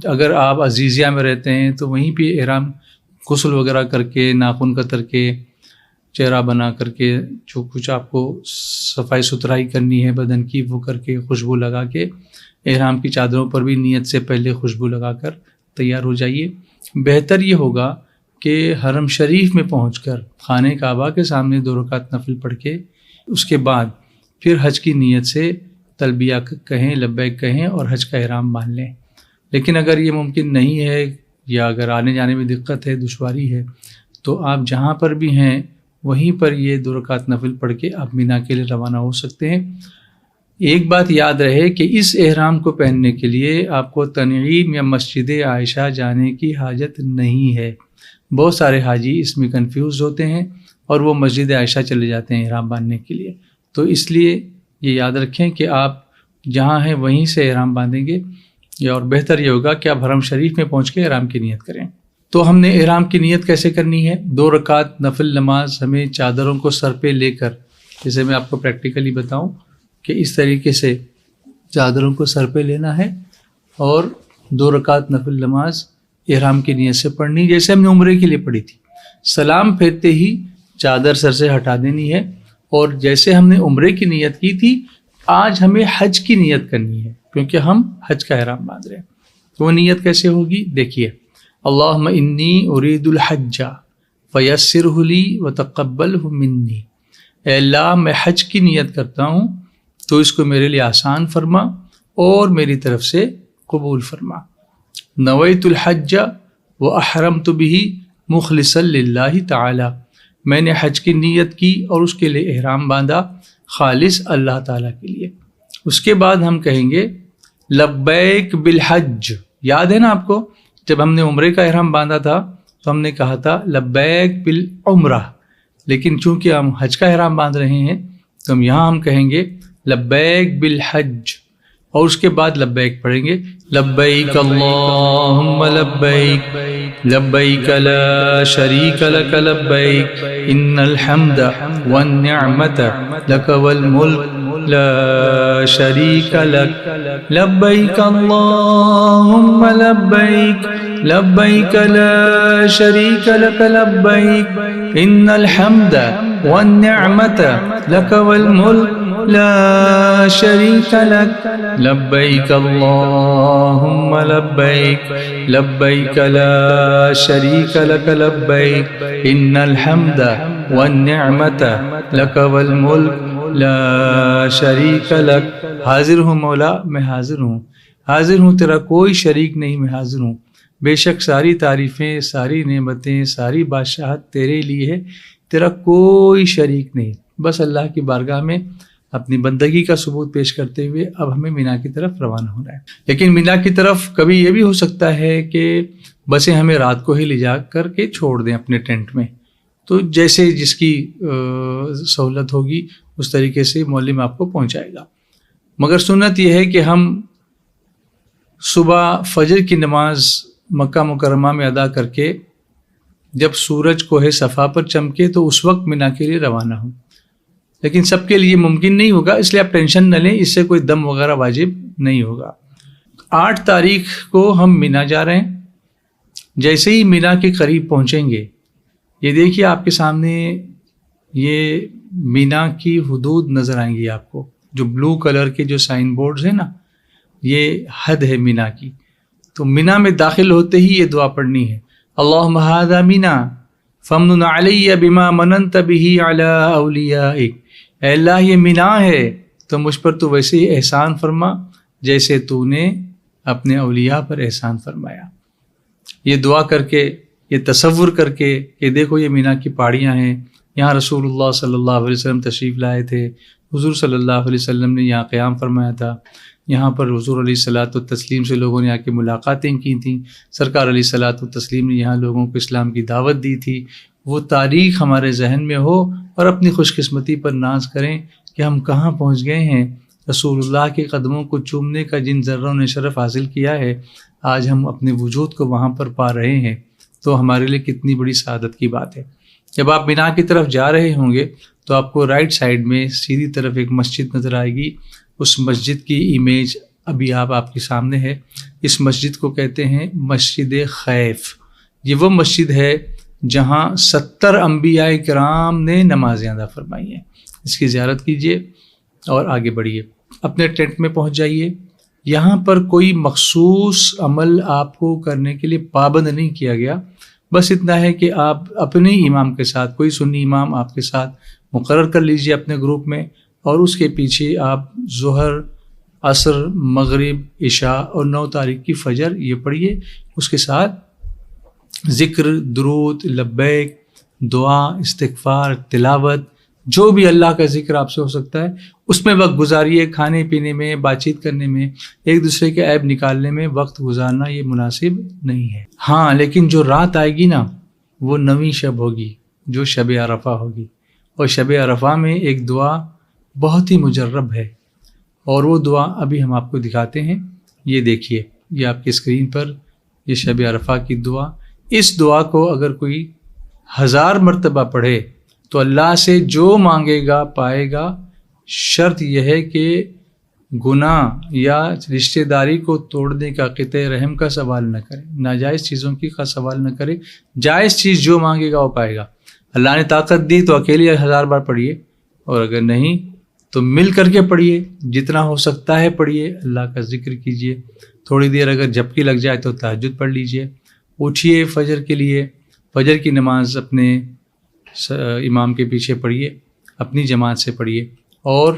اگر آپ عزیزیہ میں رہتے ہیں تو وہیں پہ احرام غسل وغیرہ کر کے، ناخن کتر کے، چہرہ بنا کر کے، جو کچھ آپ کو صفائی ستھرائی کرنی ہے بدن کی وہ کر کے، خوشبو لگا کے، احرام کی چادروں پر بھی نیت سے پہلے خوشبو لگا کر تیار ہو جائیے۔ بہتر یہ ہوگا کہ حرم شریف میں پہنچ کر خانہ کعبہ کے سامنے 2 رکعت نفل پڑھ کے اس کے بعد پھر حج کی نیت سے تلبیہ کہیں، لبیک کہیں اور حج کا احرام باندھ لیں۔ لیکن اگر یہ ممکن نہیں ہے یا اگر آنے جانے میں دقت ہے، دشواری ہے، تو آپ جہاں پر بھی ہیں وہیں پر یہ 2 رکعت نفل پڑھ کے آپ مینا کے لیے روانہ ہو سکتے ہیں۔ ایک بات یاد رہے کہ اس احرام کو پہننے کے لیے آپ کو تنعیم یا مسجد عائشہ جانے کی حاجت نہیں ہے۔ بہت سارے حاجی اس میں کنفیوز ہوتے ہیں اور وہ مسجد عائشہ چلے جاتے ہیں احرام باندھنے کے لیے، تو اس لیے یہ یاد رکھیں کہ آپ جہاں ہیں وہیں سے احرام باندھیں گے، اور بہتر یہ ہوگا کہ آپ حرم شریف میں پہنچ کے احرام کی نیت کریں۔ تو ہم نے احرام کی نیت کیسے کرنی ہے؟ 2 رکعت نفل نماز ہمیں چادروں کو سر پہ لے کر، جیسے میں آپ کو پریکٹیکلی بتاؤں کہ اس طریقے سے چادروں کو سر پہ لینا ہے اور 2 رکعت نفل نماز احرام کی نیت سے پڑھنی، جیسے ہم نے عمرے کے لیے پڑھی تھی۔ سلام پھیرتے ہی چادر سر سے ہٹا دینی ہے، اور جیسے ہم نے عمرے کی نیت کی تھی آج ہمیں حج کی نیت کرنی ہے، کیونکہ ہم حج کا احرام باندھ رہے ہیں۔ تو وہ نیت کیسے ہوگی؟ دیکھیے، اللہم انی ارید الحج فیسرہ لی وتقبلہ منی، اے اللہ میں حج کی نیت کرتا ہوں تو اس کو میرے لیے آسان فرما اور میری طرف سے قبول فرما۔ نویت الحج واحرمت بہ مخلصا للہ تعالی، میں نے حج کی نیت کی اور اس کے لیے احرام باندھا خالص اللہ تعالیٰ کے لیے۔ اس کے بعد ہم کہیں گے لبیک بالحج۔ یاد ہے نا آپ کو، جب ہم نے عمرے کا احرام باندھا تھا تو ہم نے کہا تھا لبیک بالعمرہ، لیکن چونکہ ہم حج کا احرام باندھ رہے ہیں تو ہم کہیں گے لبیک بالحج، اور اس کے بعد لبیک پڑھیں گے لبیک اللہم لبیک لبیک لا شریک لک لبیک ان الحمد والنعمت لک والملک لا شریک لک لبیک اللہم لبیک لبیک لا شریک لک لبیک ان الحمد والنعمت لک والملک لا شریک لک لبیک اللہم لبیک لبیک لا شریک لک لبیک ان الحمد والنعمت لک والملک لا شریک لک۔ حاضر ہوں مولا، میں حاضر ہوں، حاضر ہوں، تیرا کوئی شریک نہیں، میں حاضر ہوں۔ بے شک ساری تعریفیں، ساری نعمتیں، ساری بادشاہت تیرے لیے ہے، تیرا کوئی شریک نہیں۔ بس اللہ کی بارگاہ میں اپنی بندگی کا ثبوت پیش کرتے ہوئے اب ہمیں مینا کی طرف روانہ ہونا ہے۔ لیکن مینا کی طرف کبھی یہ بھی ہو سکتا ہے کہ بسیں ہمیں رات کو ہی لے جا کر کے چھوڑ دیں اپنے ٹینٹ میں، تو جیسے جس کی سہولت ہوگی اس طریقے سے معلم آپ کو پہنچائے گا۔ مگر سنت یہ ہے کہ ہم صبح فجر کی نماز مکہ مکرمہ میں ادا کر کے جب سورج کوہ صفا پر چمکے تو اس وقت مینا کے لیے روانہ ہوں۔ لیکن سب کے لیے ممکن نہیں ہوگا، اس لیے آپ ٹینشن نہ لیں، اس سے کوئی دم وغیرہ واجب نہیں ہوگا۔ 8 تاریخ کو ہم مینا جا رہے ہیں۔ جیسے ہی مینا کے قریب پہنچیں گے، یہ دیکھیے آپ کے سامنے یہ مینا کی حدود نظر آئیں گی آپ کو، جو بلو کلر کے جو سائن بورڈز ہیں نا، یہ حد ہے مینا کی۔ تو مینا میں داخل ہوتے ہی یہ دعا پڑھنی ہے، اللہم ھذا مینا فمنن علی بما مننت بہ علی اولیائک، اے اللہ یہ مینا ہے تو مجھ پر تو ویسے ہی احسان فرما جیسے تو نے اپنے اولیاء پر احسان فرمایا۔ یہ دعا کر کے، یہ تصور کر کے کہ دیکھو یہ مینا کی پہاڑیاں ہیں، یہاں رسول اللہ صلی اللہ علیہ وسلم تشریف لائے تھے، حضور صلی اللہ علیہ وسلم نے یہاں قیام فرمایا تھا، یہاں پر حضور علیہ الصلاۃ والتسلیم سے لوگوں نے آ کے ملاقاتیں کی تھیں، سرکار علیہ الصلاۃ والتسلیم نے یہاں لوگوں کو اسلام کی دعوت دی تھی۔ وہ تاریخ ہمارے ذہن میں ہو اور اپنی خوش قسمتی پر ناز کریں کہ ہم کہاں پہنچ گئے ہیں۔ رسول اللہ کے قدموں کو چومنے کا جن ذروں نے شرف حاصل کیا ہے، آج ہم اپنے وجود کو وہاں پر پا رہے ہیں، تو ہمارے لیے کتنی بڑی سعادت کی بات ہے۔ جب آپ مینا کی طرف جا رہے ہوں گے تو آپ کو رائٹ سائڈ میں سیدھی طرف ایک مسجد نظر آئے گی، اس مسجد کی امیج ابھی آپ کے سامنے ہے، اس مسجد کو کہتے ہیں مسجد خیف۔ یہ وہ مسجد ہے جہاں 70 انبیاء کرام نے نمازیں ادا فرمائی ہیں۔ اس کی زیارت کیجیے اور آگے بڑھیے، اپنے ٹینٹ میں پہنچ جائیے۔ یہاں پر کوئی مخصوص عمل آپ کو کرنے کے لیے پابند نہیں کیا گیا، بس اتنا ہے کہ آپ اپنے امام کے ساتھ، کوئی سنی امام آپ کے ساتھ مقرر کر لیجیے اپنے گروپ میں، اور اس کے پیچھے آپ ظہر، عصر، مغرب، عشاء اور 9 تاریخ کی فجر یہ پڑھیے۔ اس کے ساتھ ذکر، درود، لبیک، دعا، استغفار، تلاوت، جو بھی اللہ کا ذکر آپ سے ہو سکتا ہے اس میں وقت گزاریے۔ کھانے پینے میں، بات چیت کرنے میں، ایک دوسرے کے عیب نکالنے میں وقت گزارنا یہ مناسب نہیں ہے۔ ہاں لیکن جو رات آئے گی نا، وہ 9ویں شب ہوگی، جو شب عرفہ ہوگی، اور شب عرفہ میں ایک دعا بہت ہی مجرب ہے، اور وہ دعا ابھی ہم آپ کو دکھاتے ہیں۔ یہ دیکھیے، یہ آپ کی اسکرین پر یہ شب عرفہ کی دعا۔ اس دعا کو اگر کوئی 1000 مرتبہ پڑھے تو اللہ سے جو مانگے گا پائے گا۔ شرط یہ ہے کہ گناہ یا رشتہ داری کو توڑنے کا، قطع رحم کا سوال نہ کرے، ناجائز چیزوں کی کا سوال نہ کرے، جائز چیز جو مانگے گا وہ پائے گا۔ اللہ نے طاقت دی تو اکیلے 1000 بار پڑھیے، اور اگر نہیں تو مل کر کے پڑھیے، جتنا ہو سکتا ہے پڑھیے، اللہ کا ذکر کیجیے۔ تھوڑی دیر اگر جھپکی لگ جائے تو تہجد پڑھ لیجیے۔ اٹھیے فجر کے لیے، فجر کی نماز اپنے امام کے پیچھے پڑھیے، اپنی جماعت سے پڑھیے، اور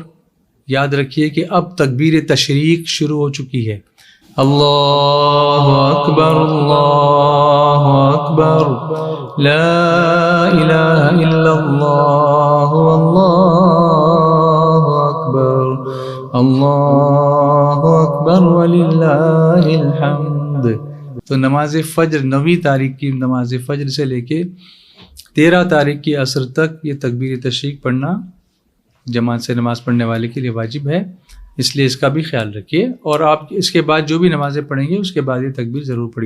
یاد رکھیے کہ اب تکبیر تشریق شروع ہو چکی ہے۔ اللہ اکبر، اللہ اکبر، لا الہ الا اللہ، اللہ اکبر، اللہ اکبر وللہ الحمد۔ تو نماز فجر 9ویں تاریخ کی نماز فجر سے لے کے 13 تاریخ کی عصر تک یہ تکبیر تشریق پڑھنا جماعت سے نماز پڑھنے والے کے لیے واجب ہے، اس لیے اس کا بھی خیال رکھیے۔ اور آپ اس کے بعد جو بھی نمازیں پڑھیں گے اس کے بعد یہ تکبیر ضرور پڑھیے۔